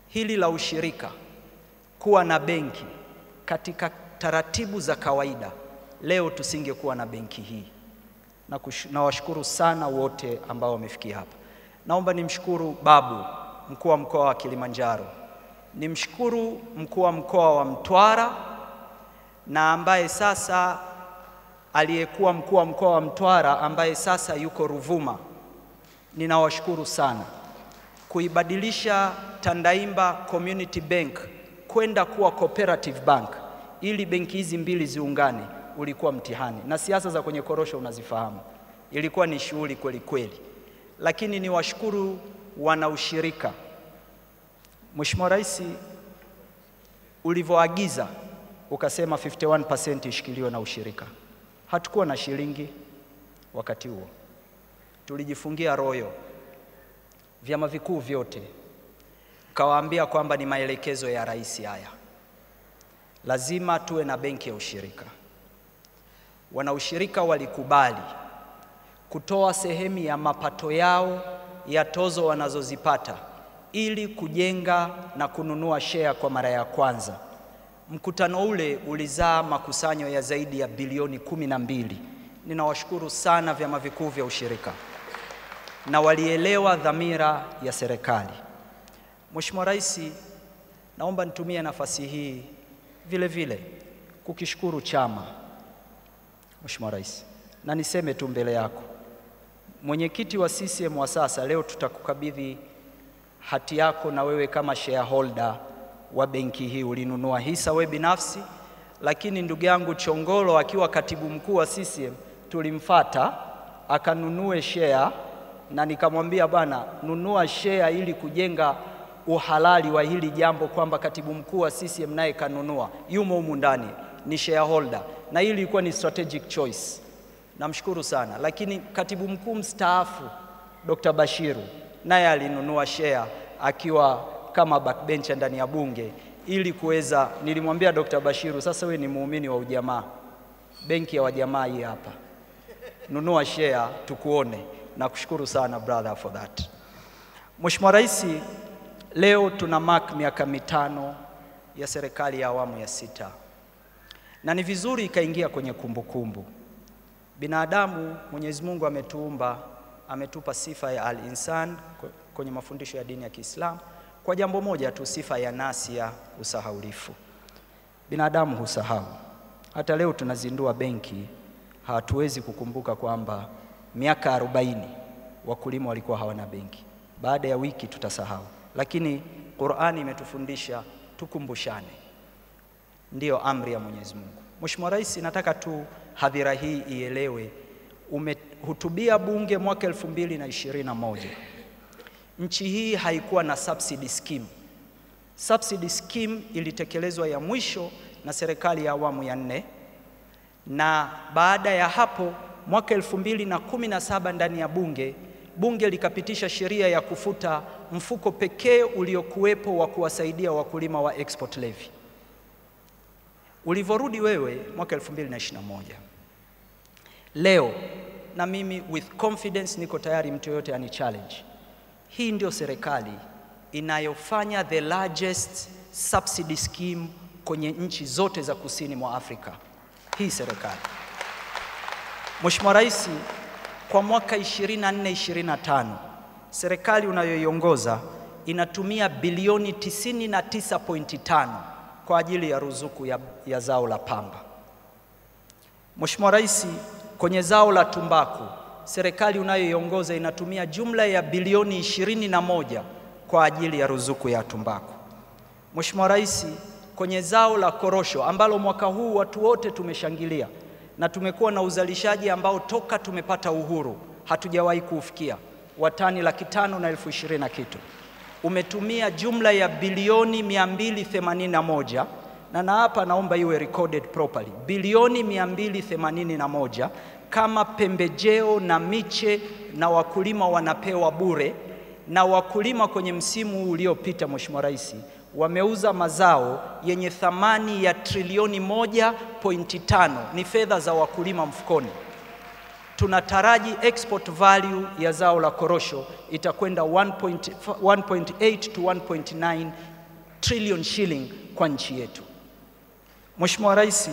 hili la ushirika, kuwa na benki katika taratibu za kawaida, leo tusingekuwa na benki hii. Na washukuru sana wote ambao wamefikia hapa. Naomba nimshukuru Babu, mkuu wa mkoa wa Kilimanjaro. Nimshukuru mkuu wa mkoa wa Mtwara na ambaye sasa aliyekuwa mkuu wa mkoa wa Mtwara ambaye sasa yuko Ruvuma. Ninawashukuru sana kuibadilisha Tandaimba Community Bank kwenda kuwa Cooperative Bank ili benki hizi mbili ziungane. Ulikuwa mtihani, na siasa za kwenye korosho unazifahamu, ilikuwa ni shughuli kweli kweli. Lakini niwashukuru wana ushirika. Mheshimiwa Rais, ulivyoagiza ukasema 51% ishikiliwe na ushirika. Hatukuwa na shilingi wakati huo. Tulijifungia royo vyama vikuu vyote, kawaambia kwamba ni maelekezo ya rais haya, lazima tuwe na benki ya ushirika. Wana ushirika walikubali kutoa sehemu ya mapato yao ya tozo wanazozipata ili kujenga na kununua share kwa mara ya kwanza. Mkutano ule ulizaa makusanyo ya zaidi ya bilioni 12. Ninawashukuru sana vyama vikuu vya ushirika na walielewa dhamira ya serikali. Mheshimiwa Rais, naomba nitumie nafasi hii vile vile kukishukuru chama. Mheshimiwa Rais, na niseme tu mbele yako, mwenyekiti wa CCM wa sasa, leo tutakukabidhi hati yako na wewe kama shareholder wa benki hii. Ulinunua hisa wewe binafsi, lakini ndugu yangu Chongolo akiwa katibu mkuu wa CCM tulimfuata akanunue share, na nikamwambia bwana, nunua share ili kujenga uhalali wa hili jambo kwamba katibu mkuu wa CCM naye kanunua, yumo humu ndani, ni shareholder, na hili ilikuwa ni strategic choice. Namshukuru sana. Lakini katibu mkuu mstaafu Dr. Bashiru naye alinunua share akiwa kama backbencher ndani ya bunge ili kuweza, nilimwambia Dr. Bashiru, sasa wewe ni muumini wa ujamaa, benki ya wajamaa hii hapa, nunua share tukuone. Na kushukuru sana brother for that. Mheshimiwa Rais, leo tuna mark miaka 5 ya serikali ya awamu ya 6. Na ni vizuri ikaingia kwenye kumbukumbu. Binadamu Mwenyezi Mungu ametuumba, ametupa sifa ya al-insan kwenye mafundisho ya dini ya Kiislamu kwa jambo moja tu, sifa ya nasia, usahaulifu. Binadamu husahau. Hata leo tunazindua benki, hatuwezi kukumbuka kwamba miaka 40 wakulima walikuwa hawana benki. Baada ya wiki tutasahau. Lakini Qur'ani imetufundisha tukumbushane. Ndiyo amri ya Mwenyezi Mungu. Mheshimiwa Rais, nataka tu hadhira hii ielewe, umehutubia bunge mwaka 2021. Nchi hii haikuwa na subsidy scheme. Subsidy scheme ilitekelezwa ya mwisho na serikali ya awamu ya 4, na baada ya hapo mwaka 2017 ndani ya bunge likapitisha sheria ya kufuta mfuko pekee uliokuwepo wa kuwasaidia wakulima wa export levy. Ulivorudi wewe mwaka 2021, leo na mimi with confidence niko tayari mtu yote ani challenge. Hii ndio serikali inayofanya the largest subsidy scheme kwenye nchi zote za kusini mwa Afrika. Hii serikali. Mheshimiwa Rais, kwa mwaka 24-25 serikali unayoiongoza inatumia bilioni 99.5 kwa ajili ya ruzuku ya zao la pamba. Mheshimiwa Rais, kwenye zao la tumbaku serikali unayoiongoza inatumia jumla ya bilioni 21 kwa ajili ya ruzuku ya tumbaku. Mheshimiwa Rais, kwenye zao la korosho ambalo mwaka huu watu wote tumeshangilia na tumekuwa na uzalishaji ambao toka tumepata uhuru hatujawahi kufikia, watani 520,000 na kitu, umetumia jumla ya bilioni 281, na hapa naomba iwe recorded properly, bilioni 281 kama pembejeo na miche, na wakulima wanapewa bure, na wakulima kwenye msimu uliopita Mheshimiwa Rais wameuza mazao yenye thamani ya trilioni 1.5, ni fedha za wakulima mfukoni. Tunataraji export value ya zao la korosho itakwenda 1.8 to 1.9 trillion shilling kwa nchi yetu. Mheshimiwa Rais,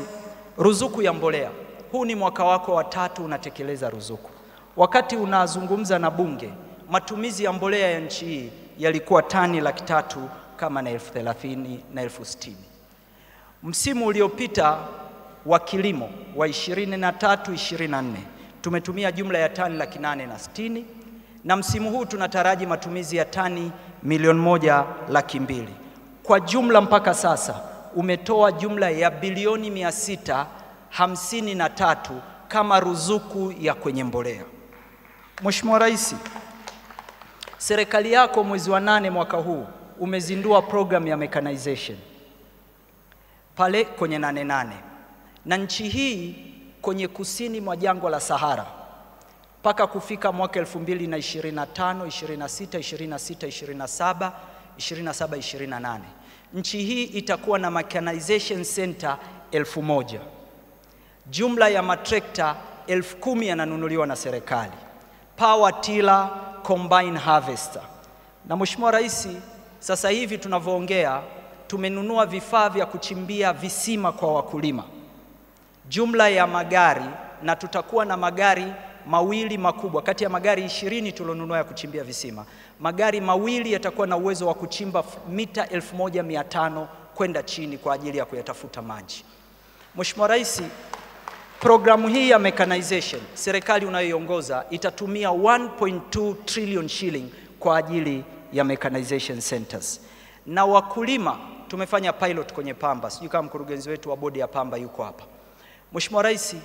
ruzuku ya mbolea. Huu ni mwaka wako wa 3 unatekeleza ruzuku. Wakati unazungumza na bunge, matumizi ya mbolea ya nchi hii yalikuwa tani 300,000 kama na 30,000 na 60,000. Msimu uliopita wa kilimo wa 23-24 tumetumia jumla ya tani 860,000 na msimu huu tunataraji matumizi ya tani 1,200,000. Kwa jumla mpaka sasa umetoa jumla ya bilioni 653 kama ruzuku ya kwenye mbolea. Mheshimiwa Rais, serikali yako mwezi wa 8 mwaka huu umezindua program ya mechanization pale kwenye 88, na nchi hii kwenye kusini mwa jangwa la Sahara mpaka kufika mwaka 2025, 26, 26, 27, 27, 28 nchi hii itakuwa na mechanization center 1000. Jumla ya matrekta 10,000 yananunuliwa na serikali, power tiller, combine harvester. Na Mheshimiwa Rais, sasa hivi tunavyoongea tumenunua vifaa vya kuchimbia visima kwa wakulima, jumla ya magari, na tutakuwa na magari mawili makubwa kati ya magari 20 tulionunua ya kuchimbia visima. Magari mawili yatakuwa na uwezo wa kuchimba mita 1500 kwenda chini kwa ajili ya kuyatafuta maji. Mheshimiwa Rais, programu hii ya mechanization serikali unayoiongoza itatumia 1.2 trillion shilling kwa ajili ya mechanization centers. Na wakulima tumefanya pilot kwenye pamba, sijui kama mkurugenzi wetu wa bodi ya pamba yuko hapa. Mheshimiwa Rais,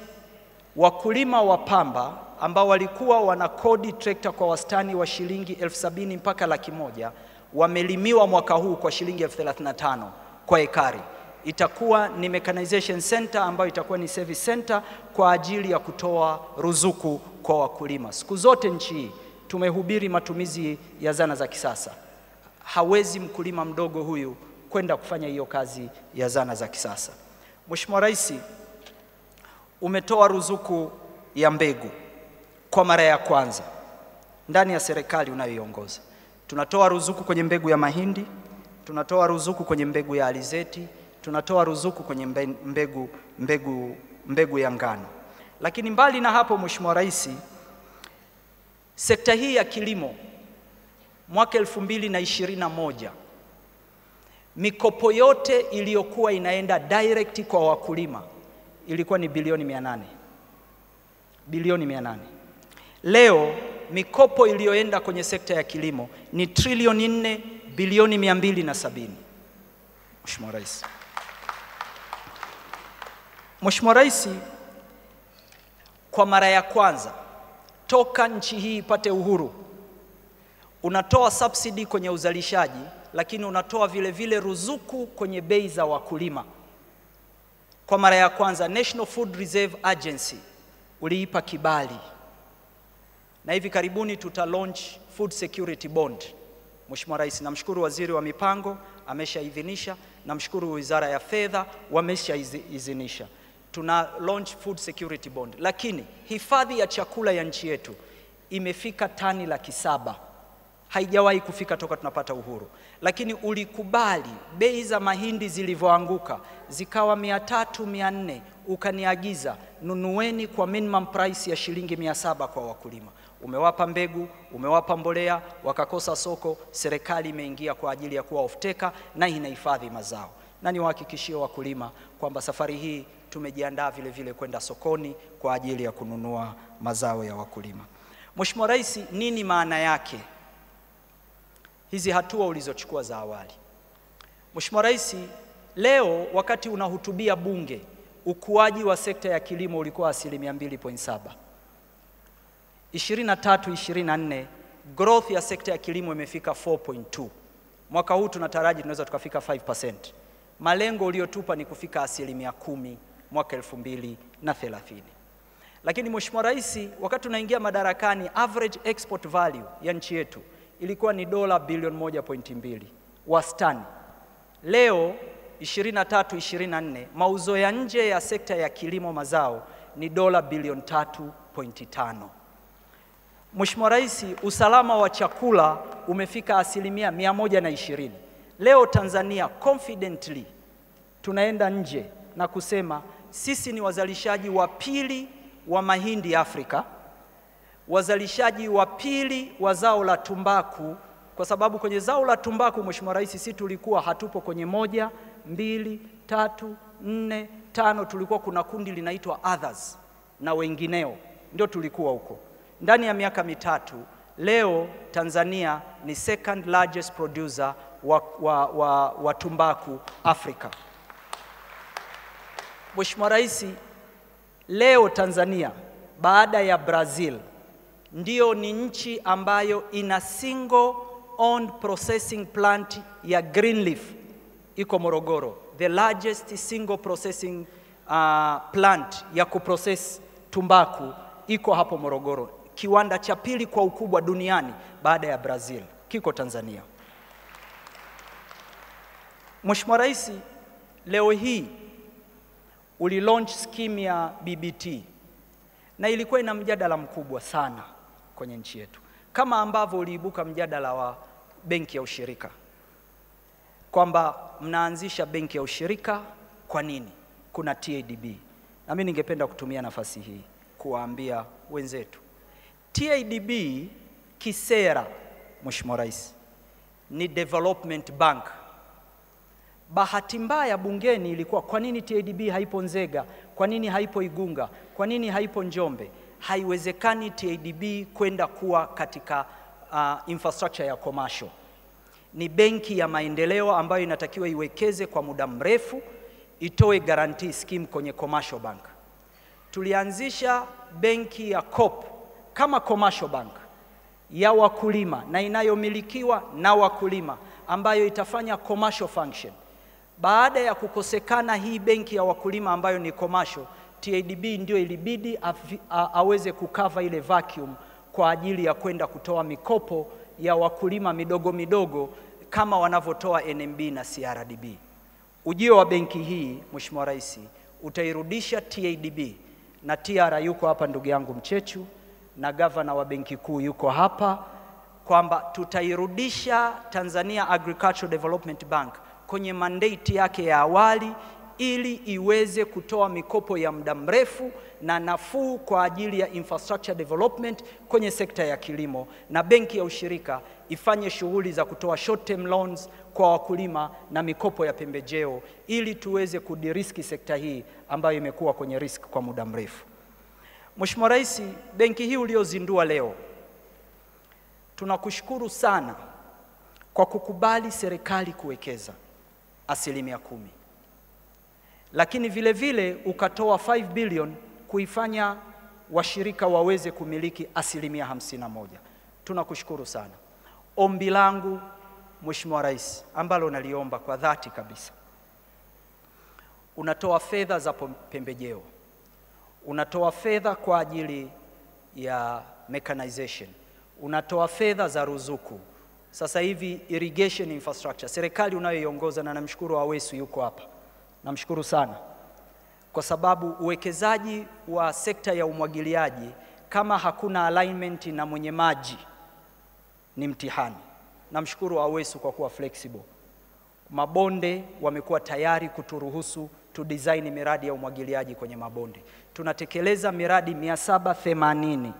wakulima wa pamba ambao walikuwa wanakodi trekta kwa wastani wa shilingi 70,000 mpaka 100,000 wamelimiwa mwaka huu kwa shilingi 35,000 kwa ekari. Itakuwa ni mechanization center ambayo itakuwa ni service center kwa ajili ya kutoa ruzuku kwa wakulima. Siku zote nchi hii tumehubiri matumizi ya zana za kisasa. Hawezi mkulima mdogo huyu kwenda kufanya hiyo kazi ya zana za kisasa. Mheshimiwa Rais, umetoa ruzuku ya mbegu kwa mara ya kwanza ndani ya serikali unayoiongoza. Tunatoa ruzuku kwenye mbegu ya mahindi, tunatoa ruzuku kwenye mbegu ya alizeti, tunatoa ruzuku kwenye mbegu ya ngano. Lakini mbali na hapo, Mheshimiwa Rais, sekta hii ya kilimo mwaka 2021 mikopo yote iliyokuwa inaenda direct kwa wakulima ilikuwa ni bilioni 800. Bilioni 800. Leo mikopo iliyoenda kwenye sekta ya kilimo ni trilioni 4 bilioni 270. Mheshimiwa Rais. Mheshimiwa Rais, kwa mara ya kwanza toka nchi hii ipate uhuru unatoa subsidy kwenye uzalishaji, lakini unatoa vile vile ruzuku kwenye bei za wakulima. Kwa mara ya kwanza National Food Reserve Agency uliipa kibali, na hivi karibuni tuta launch Food Security Bond. Mheshimiwa Rais, namshukuru Waziri wa Mipango ameshaidhinisha, namshukuru Wizara ya Fedha wameshaidhinisha. Tuna launch Food Security Bond, lakini hifadhi ya chakula ya nchi yetu imefika tani 700,000. Haijawahi kufika toka tunapata uhuru. Lakini ulikubali bei za mahindi zilivyoanguka zikawa 300, 400, ukaniagiza nunueni kwa minimum price ya shilingi 700 kwa wakulima. Umewapa mbegu, umewapa mbolea, wakakosa soko, serikali imeingia kwa ajili ya kuwa off-taker na inahifadhi mazao. Na niwahakikishie wakulima kwamba safari hii tumejiandaa vile vile kwenda sokoni kwa ajili ya kununua mazao ya wakulima. Mheshimiwa Rais, nini maana yake hizi hatua ulizochukua za awali? Mheshimiwa Rais, leo wakati unahutubia bunge, ukuaji wa sekta ya kilimo ulikuwa 2.7. 23-24 growth ya sekta ya kilimo imefika 4.2. Mwaka huu tunataraji tunaweza tukafika 5%. Malengo uliotupa ni kufika 10% mwaka 2030. Lakini Mheshimiwa Rais, wakati tunaingia madarakani, average export value ya nchi yetu ilikuwa ni dola bilioni 1.2 wastani. Leo 23-24 mauzo ya nje ya sekta ya kilimo mazao ni dola bilioni 3.5. Mheshimiwa Rais, usalama wa chakula umefika 120%. Leo Tanzania confidently tunaenda nje na kusema sisi ni wazalishaji wa pili wa mahindi Afrika, wazalishaji wa pili wa zao la tumbaku, kwa sababu kwenye zao la tumbaku, Mheshimiwa Rais, sisi tulikuwa hatupo kwenye 1, 2, 3, 4, 5, tulikuwa kuna kundi linaitwa others na wengineo, ndio tulikuwa huko. Ndani ya miaka mitatu leo Tanzania ni second largest producer wa tumbaku Afrika. Mheshimiwa Rais, leo Tanzania baada ya Brazil ndio ni nchi ambayo ina single owned processing plant ya Greenleaf, iko Morogoro, the largest single processing plant ya kuprocess tumbaku iko hapo Morogoro. Kiwanda cha pili kwa ukubwa duniani baada ya Brazil kiko Tanzania. Mheshimiwa Rais, leo hii ulilaunch scheme ya BBT na ilikuwa ina mjadala mkubwa sana kwenye nchi yetu, kama ambavyo uliibuka mjadala wa benki ya ushirika, kwamba mnaanzisha benki ya ushirika, kwa nini? Kuna TADB. Na mimi ningependa kutumia nafasi hii kuwaambia wenzetu, TADB kisera, Mheshimiwa Rais, ni development bank. Bahati mbaya bungeni ilikuwa, kwa nini TADB haipo Nzega? Kwa nini haipo Igunga? Kwa nini haipo Njombe? Haiwezekani TADB kwenda kuwa katika infrastructure ya commercial. Ni benki ya maendeleo ambayo inatakiwa iwekeze kwa muda mrefu, itoe guarantee scheme kwenye commercial bank. Tulianzisha benki ya COP kama commercial bank ya wakulima na inayomilikiwa na wakulima, ambayo itafanya commercial function. Baada ya kukosekana hii benki ya wakulima ambayo ni commercial, TADB ndio ilibidi aweze kukava ile vacuum kwa ajili ya kwenda kutoa mikopo ya wakulima midogo midogo kama wanavyotoa NMB na CRDB. Ujio wa benki hii, Mheshimiwa Rais, utairudisha TADB, na TRA yuko hapa ndugu yangu Mchechu, na gavana wa benki kuu yuko hapa, kwamba tutairudisha Tanzania Agricultural Development Bank kwenye mandate yake ya awali, ili iweze kutoa mikopo ya muda mrefu na nafuu kwa ajili ya infrastructure development kwenye sekta ya kilimo, na benki ya ushirika ifanye shughuli za kutoa short term loans kwa wakulima na mikopo ya pembejeo, ili tuweze kudiriski sekta hii ambayo imekuwa kwenye risk kwa muda mrefu. Mheshimiwa Rais, benki hii uliozindua leo, tunakushukuru sana kwa kukubali serikali kuwekeza 10%, lakini vile vile ukatoa 5 billion kuifanya washirika waweze kumiliki 51%. Tunakushukuru sana. Ombi langu Mheshimiwa Rais, ambalo naliomba kwa dhati kabisa, unatoa fedha za pembejeo, unatoa fedha kwa ajili ya mechanization, unatoa fedha za ruzuku. Sasa hivi irrigation infrastructure, serikali unayoiongoza, na namshukuru Awesu yuko hapa, namshukuru sana, kwa sababu uwekezaji wa sekta ya umwagiliaji kama hakuna alignment na mwenye maji ni mtihani. Namshukuru Awesu kwa kuwa flexible. Mabonde wamekuwa tayari kuturuhusu tu design miradi ya umwagiliaji kwenye mabonde. Tunatekeleza miradi 780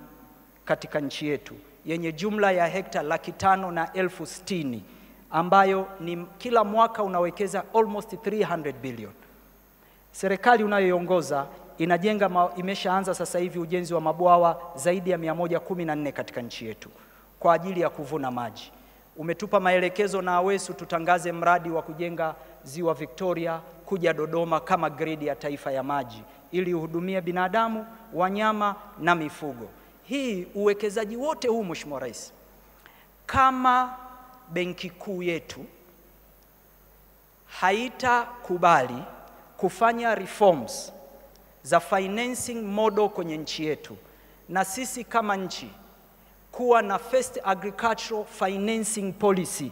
katika nchi yetu yenye jumla ya hekta 560,000, ambayo ni kila mwaka unawekeza almost 300 billion. Serikali unayoiongoza imeshaanza sasa hivi ujenzi wa mabwawa zaidi ya 114 katika nchi yetu kwa ajili ya kuvuna maji. Umetupa maelekezo na Awesu tutangaze mradi wa kujenga Ziwa Victoria kuja Dodoma kama gridi ya taifa ya maji, ili uhudumie binadamu, wanyama na mifugo. Hii uwekezaji wote huu, Mheshimiwa Rais, kama benki kuu yetu haitakubali kufanya reforms za financing model kwenye nchi yetu, na sisi kama nchi kuwa na first agricultural financing policy,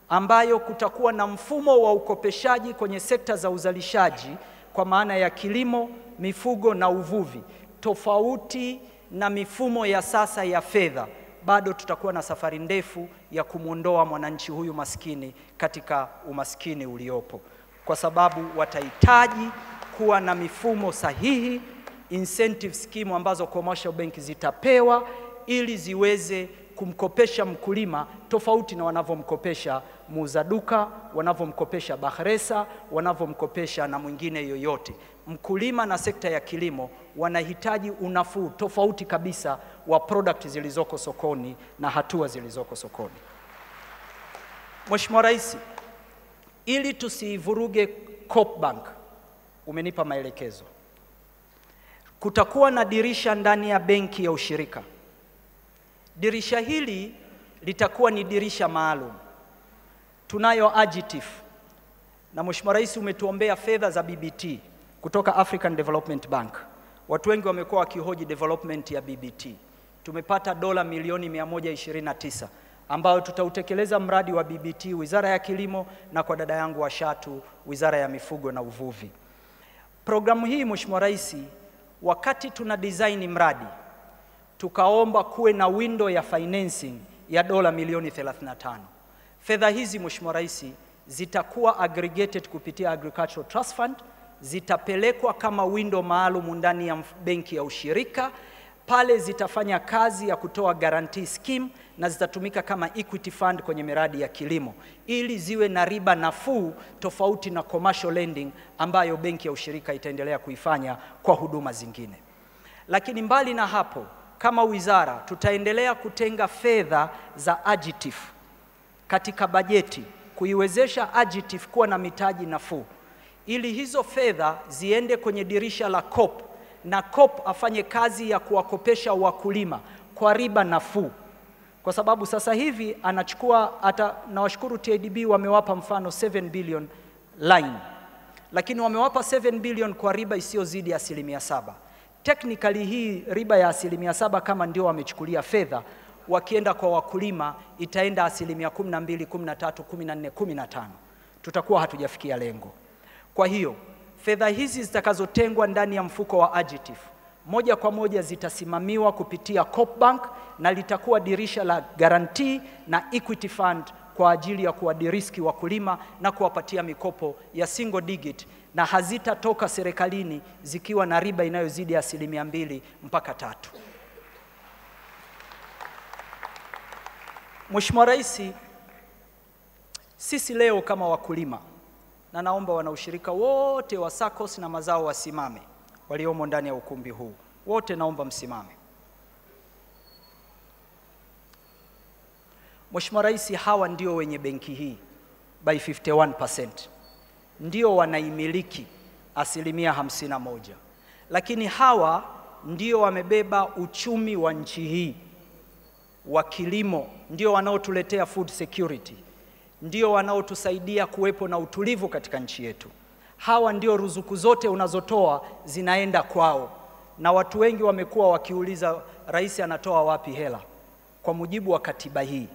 ambayo kutakuwa na mfumo wa ukopeshaji kwenye sekta za uzalishaji kwa maana ya kilimo, mifugo na uvuvi, tofauti na mifumo ya sasa ya fedha bado tutakuwa na safari ndefu ya kumuondoa mwananchi huyu maskini katika umaskini uliopo, kwa sababu watahitaji kuwa na mifumo sahihi, incentive scheme ambazo commercial bank zitapewa ili ziweze kumkopesha mkulima tofauti na wanavyomkopesha muuza duka, wanavyomkopesha Bakhresa, wanavyomkopesha na mwingine yoyote. Mkulima na sekta ya kilimo wanahitaji unafuu tofauti kabisa wa product zilizoko sokoni na hatua zilizoko sokoni. Mheshimiwa Rais, ili tusivuruge Coop Bank, umenipa maelekezo. Kutakuwa na dirisha ndani ya benki ya ushirika. Dirisha hili litakuwa ni dirisha maalum. Tunayo AGITF, na Mheshimiwa Rais umetuombea fedha za BBT kutoka African Development Bank. Watu wengi wamekuwa wakihoji development ya BBT. Tumepata dola milioni 129 ambayo tutautekeleza mradi wa BBT Wizara ya Kilimo, na kwa dada yangu Washatu Wizara ya Mifugo na Uvuvi. Programu hii Mheshimiwa Rais, wakati tuna design mradi tukaomba kuwe na window ya financing ya dola milioni 35. Fedha hizi Mheshimiwa Rais zitakuwa aggregated kupitia Agricultural Trust Fund, zitapelekwa kama window maalum ndani ya benki ya ushirika. Pale zitafanya kazi ya kutoa guarantee scheme na zitatumika kama equity fund kwenye miradi ya kilimo ili ziwe na riba nafuu tofauti na commercial lending ambayo benki ya ushirika itaendelea kuifanya kwa huduma zingine. Lakini mbali na hapo, kama wizara tutaendelea kutenga fedha za AGITF katika bajeti kuiwezesha AGITF kuwa na mitaji nafuu, ili hizo fedha ziende kwenye dirisha la Coop na Coop afanye kazi ya kuwakopesha wakulima kwa riba nafuu. Kwa sababu sasa hivi anachukua, na washukuru TADB wamewapa mfano 7 billion line, lakini wamewapa 7 billion kwa riba isiyozidi 7%. Technically hii riba ya 7% kama ndio wamechukulia fedha, wakienda kwa wakulima itaenda 12%, 13%, 14%, 15%. Tutakuwa hatujafikia lengo. Kwa hiyo fedha hizi zitakazotengwa ndani ya mfuko wa AGITF moja kwa moja zitasimamiwa kupitia Coop Bank, na litakuwa dirisha la guarantee na equity fund kwa ajili ya kuwadiriski wakulima na kuwapatia mikopo ya single digit, na hazitatoka serikalini zikiwa na riba inayozidi 2% mpaka 3%. Mheshimiwa Rais, sisi leo kama wakulima, na naomba wanaushirika wote wa SACCOS na mazao wasimame, waliomo ndani ya ukumbi huu wote naomba msimame. Mheshimiwa Rais, hawa ndio wenye benki hii by 51%, ndio wanaimiliki 51%, lakini hawa ndio wamebeba uchumi wa nchi hii wa kilimo, ndio wanaotuletea food security, ndio wanaotusaidia kuwepo na utulivu katika nchi yetu. Hawa ndio ruzuku zote unazotoa zinaenda kwao, na watu wengi wamekuwa wakiuliza rais anatoa wapi hela. Kwa mujibu wa katiba hii,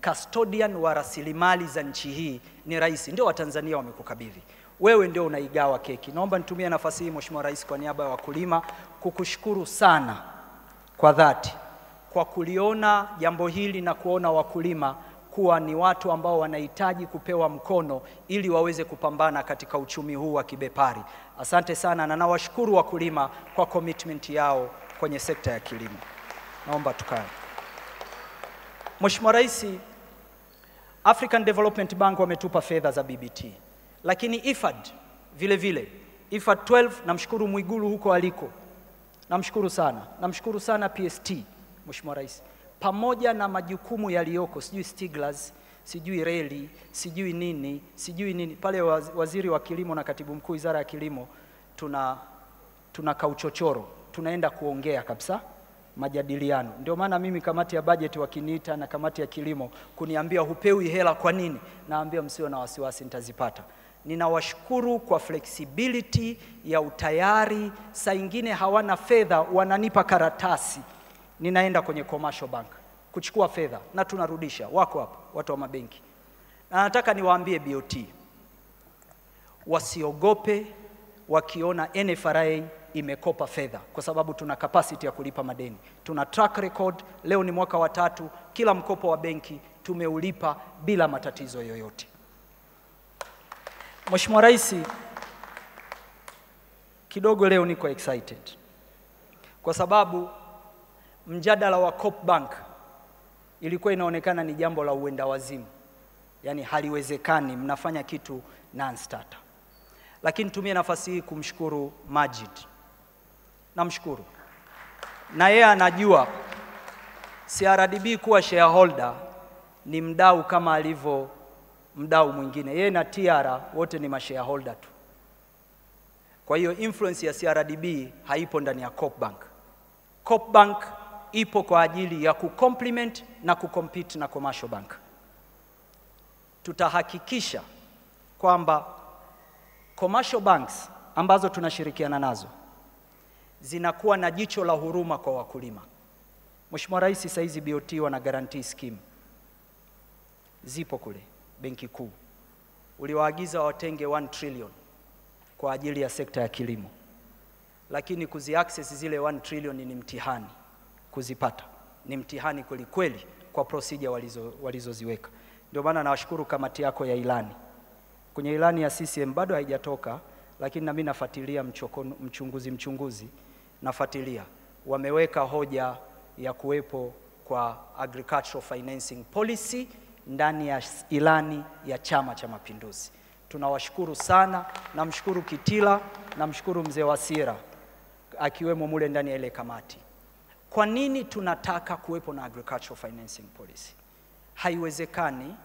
custodian wa rasilimali za nchi hii ni rais, ndio Watanzania wamekukabidhi. Wewe ndio unaigawa keki. Naomba nitumie nafasi hii Mheshimiwa Rais kwa niaba ya wakulima kukushukuru sana kwa dhati kwa kuliona jambo hili na kuona wakulima kuwa ni watu ambao wanahitaji kupewa mkono ili waweze kupambana katika uchumi huu wa kibepari. Asante sana, na nawashukuru wakulima kwa commitment yao kwenye sekta ya kilimo. Naomba tukae. Mheshimiwa Rais, African Development Bank wametupa fedha za BBT, lakini IFAD vile vile, IFAD 12, namshukuru Mwigulu huko aliko, namshukuru sana. Namshukuru sana PST, Mheshimiwa Rais, pamoja na majukumu yaliyoko, sijui Stiglers, sijui reli, sijui nini, pale waziri wa kilimo na katibu mkuu wizara ya kilimo tuna kauchochoro, tunaenda kuongea kabisa majadiliano. Ndio maana mimi kamati ya budget wakiniita na kamati ya kilimo kuniambia hupewi hela kwa nini, naambia msio na wasiwasi, nitazipata. Ninawashukuru kwa flexibility ya utayari. Saa ingine hawana fedha, wananipa karatasi, ninaenda kwenye commercial bank kuchukua fedha na tunarudisha. Wako hapa watu wa mabenki, na nataka niwaambie BOT wasiogope wakiona NFRA imekopa fedha, kwa sababu tuna capacity ya kulipa madeni. Tuna track record, leo ni mwaka wa 3, kila mkopo wa benki tumeulipa bila matatizo yoyote. Mheshimiwa Rais, kidogo leo niko excited kwa sababu mjadala wa Coop Bank ilikuwa inaonekana ni jambo la uenda wazimu, yani haliwezekani, mnafanya kitu non-starter. Lakini tumie nafasi hii kumshukuru Majid. Namshukuru. Na yeye anajua CRDB kuwa shareholder ni mdau kama alivyo mdau mwingine. Yeye na TR wote ni mashareholder tu. Kwa hiyo influence ya CRDB haipo ndani ya Coop Bank. Coop Bank ipo kwa ajili ya kucomplement na kucompete na commercial bank. Tutahakikisha kwamba commercial banks ambazo tunashirikiana nazo zinakuwa na jicho la huruma kwa wakulima. Mheshimiwa Rais, sasa hizi BOT wana guarantee scheme zipo kule Benki Kuu. Uliwaagiza watenge 1 trillion kwa ajili ya sekta ya kilimo, lakini kuziaccess zile 1 trillion ni mtihani, kuzipata ni mtihani kweli kweli kwa procedure walizoziweka. Ndio maana nawashukuru kamati yako ya ilani. Kwenye ilani ya CCM bado haijatoka, lakini na mimi nafuatilia mchunguzi nafuatilia. Wameweka hoja ya kuwepo kwa agricultural financing policy ndani ya ilani ya Chama cha Mapinduzi. Tunawashukuru sana, namshukuru Kitila, namshukuru mzee Wasira akiwemo mule ndani ya ile kamati. Kwa nini tunataka kuwepo na agricultural financing policy? Haiwezekani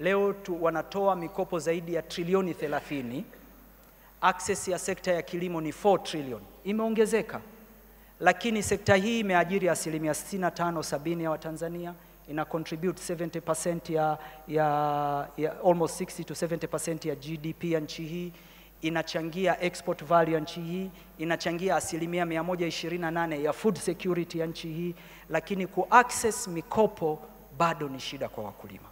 leo wanatoa mikopo zaidi ya trilioni 30, access ya sekta ya kilimo ni 4 trillion, imeongezeka. Lakini sekta hii imeajiri 65-70% ya Watanzania, ina contribute 70% ya almost 60 to 70% ya GDP ya nchi hii, inachangia export value ya nchi hii, inachangia 128% ya food security ya nchi hii, lakini ku-access mikopo bado ni shida kwa wakulima.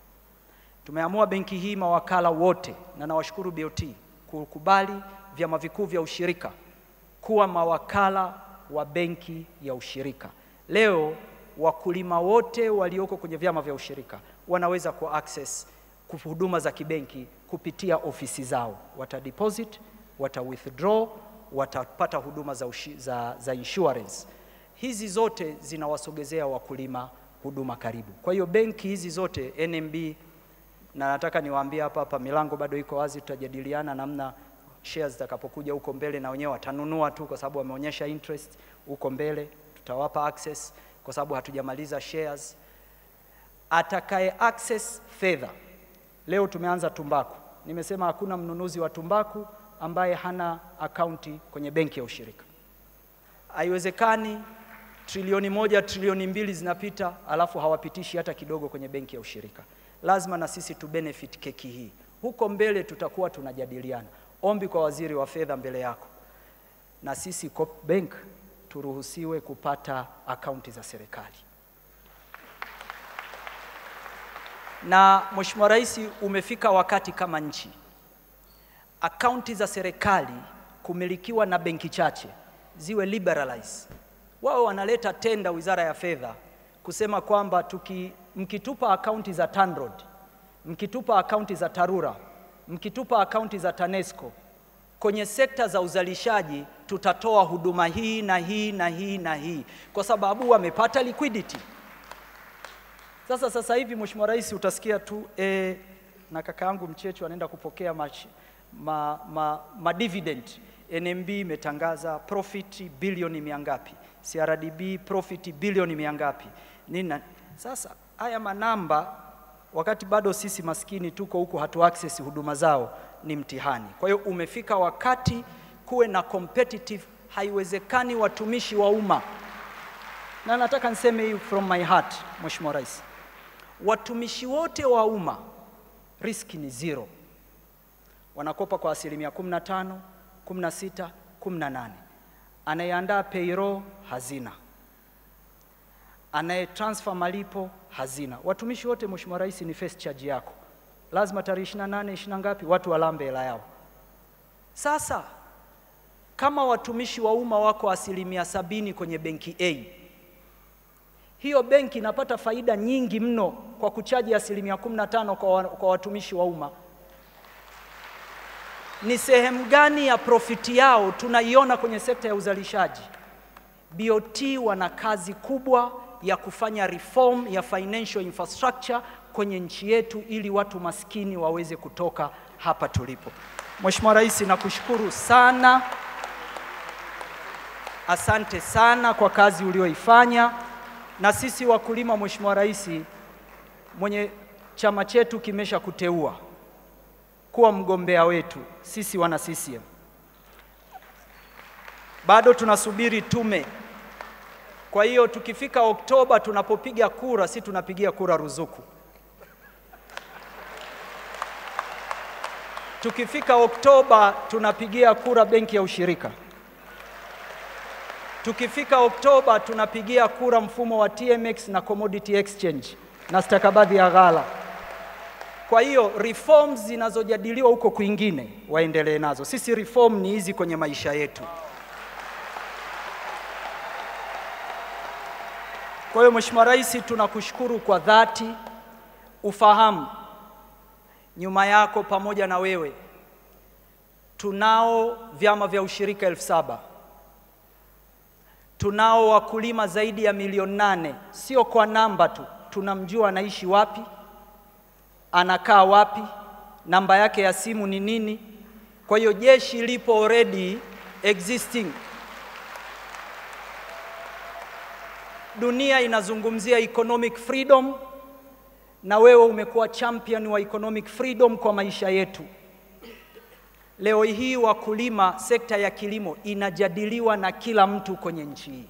Tumeamua benki hii mawakala wote, na nawashukuru BOT kukubali vyama vikuu vya ushirika kuwa mawakala wa benki ya ushirika. Leo wakulima wote walioko kwenye vyama vya ushirika wanaweza ku-access huduma za kibenki kupitia ofisi zao. Wata deposit, wata withdraw, watapata huduma za insurance. Hizi zote zinawasogezea wakulima huduma karibu. Kwa hiyo benki hizi zote NMB, na nataka niwaambie hapa milango bado iko wazi, tutajadiliana namna shares zitakapokuja huko mbele, na wenyewe watanunua tu kwa sababu wameonyesha interest huko mbele, tutawapa access kwa sababu hatujamaliza shares. Atakaye access fedha, leo tumeanza tumbaku. Nimesema hakuna mnunuzi wa tumbaku ambaye hana akaunti kwenye benki ya ushirika. Haiwezekani trilioni 1, trilioni 2 zinapita alafu hawapitishi hata kidogo kwenye benki ya ushirika. Lazima na sisi tu benefit keki hii. Huko mbele tutakuwa tunajadiliana. Ombi kwa waziri wa fedha mbele yako, na sisi Coop Bank turuhusiwe kupata akaunti za serikali. Na Mheshimiwa Rais, umefika wakati kama nchi akaunti za serikali kumilikiwa na benki chache ziwe liberalize. Wao wanaleta tenda Wizara ya Fedha kusema kwamba mkitupa akaunti za TANROADS, mkitupa akaunti za TARURA, mkitupa akaunti za TANESCO, kwenye sekta za uzalishaji tutatoa huduma hii na hii na hii na hii, kwa sababu wamepata liquidity. Sasa hivi Mheshimiwa Rais utasikia tu na kaka yangu Mchechu anaenda kupokea dividend. NMB imetangaza profit bilioni 100, CRDB profit bilioni 100. Nina sasa haya manamba, wakati bado sisi maskini tuko huko hatu access huduma zao, ni mtihani. Kwa hiyo umefika wakati kuwe na competitive. Haiwezekani watumishi wa umma, na nataka niseme hii from my heart Mheshimiwa Rais, watumishi wote wa umma riski ni 0. Wanakopa kwa 15%, 16%, 18%. Anayeandaa payroll hazina, anaye transfer malipo hazina. Watumishi wote Mheshimiwa Rais ni first charge yako. Lazima tarehe 28 20 ngapi watu walambe hela yao. Sasa Kama watumishi wa umma wako 70% kwenye benki A, hiyo benki inapata faida nyingi mno kwa kuchaji 15% kwa watumishi wa umma. Ni sehemu gani ya profiti yao tunaiona kwenye sekta ya uzalishaji? BOT wana kazi kubwa ya kufanya reform ya financial infrastructure kwenye nchi yetu ili watu maskini waweze kutoka hapa tulipo. Mheshimiwa Rais, nakushukuru sana. Asante sana kwa kazi ulioifanya. Na sisi wakulima, Mheshimiwa Rais, mwenye chama chetu kimesha kuteua kuwa mgombea wetu, sisi wana CCM. Bado tunasubiri tume. Kwa hiyo tukifika Oktoba tunapopiga kura, si tunapigia kura ruzuku. Tukifika Oktoba tunapigia kura benki ya ushirika. Tukifika Oktoba tunapigia kura mfumo wa TMX na commodity exchange na stakabadhi ya ghala. Kwa hiyo reforms zinazojadiliwa huko kwingine waendelee nazo. Sisi reform ni hizi kwenye maisha yetu. Kwa hiyo Mheshimiwa Rais, tunakushukuru kwa dhati. Ufahamu nyuma yako pamoja na wewe tunao vyama vya ushirika 7,000. Tunao wakulima zaidi ya 8,000,000. Sio kwa namba tu, tunamjua anaishi wapi, anakaa wapi, namba yake ya simu ni nini. Kwa hiyo jeshi lipo already existing. Dunia inazungumzia economic freedom, na wewe umekuwa champion wa economic freedom kwa maisha yetu. Leo hii wakulima, sekta ya kilimo inajadiliwa na kila mtu kwenye nchi hii.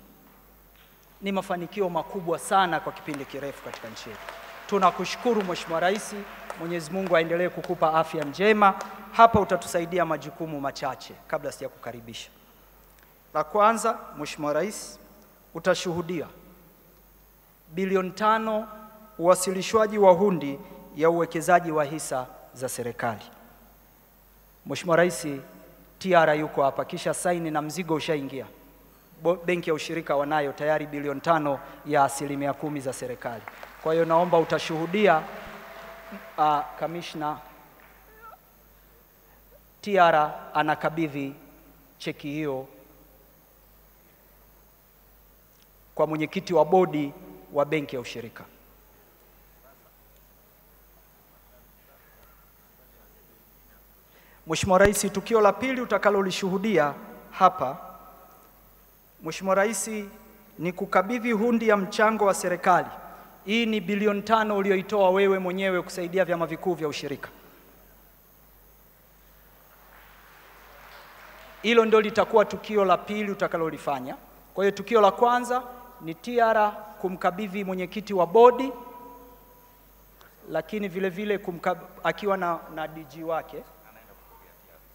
Ni mafanikio makubwa sana kwa kipindi kirefu katika nchi yetu. Tunakushukuru Mheshimiwa Rais, Mwenyezi Mungu aendelee kukupa afya njema. Hapa utatusaidia majukumu machache kabla sijakukaribisha. La kwanza, Mheshimiwa Rais, utashuhudia bilioni 5 uwasilishwaji wa hundi ya uwekezaji wa hisa za serikali. Mheshimiwa Rais, TR yuko hapa, kisha saini na mzigo ushaingia. Benki ya ushirika wanayo tayari bilioni 5 ya 10% za serikali. Kwa hiyo naomba utashuhudia Kamishna TR anakabidhi cheki hiyo kwa mwenyekiti wa bodi wa benki ya ushirika. Mheshimiwa Rais, tukio la pili utakalolishuhudia hapa, Mheshimiwa Rais, ni kukabidhi hundi ya mchango wa serikali. Hii ni bilioni 5 uliyoitoa wewe mwenyewe kusaidia vyama vikuu vya ushirika. Hilo ndio litakuwa tukio la pili utakalolifanya. Kwa hiyo tukio la kwanza ni TR kumkabidhi mwenyekiti wa bodi, lakini vile vile akiwa na DG wake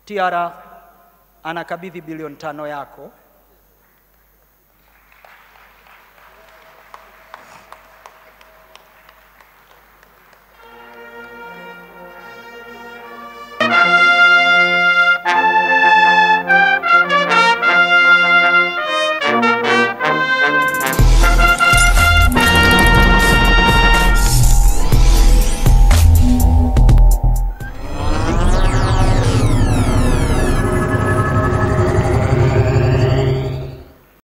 TR anakabidhi bilioni 5 yako.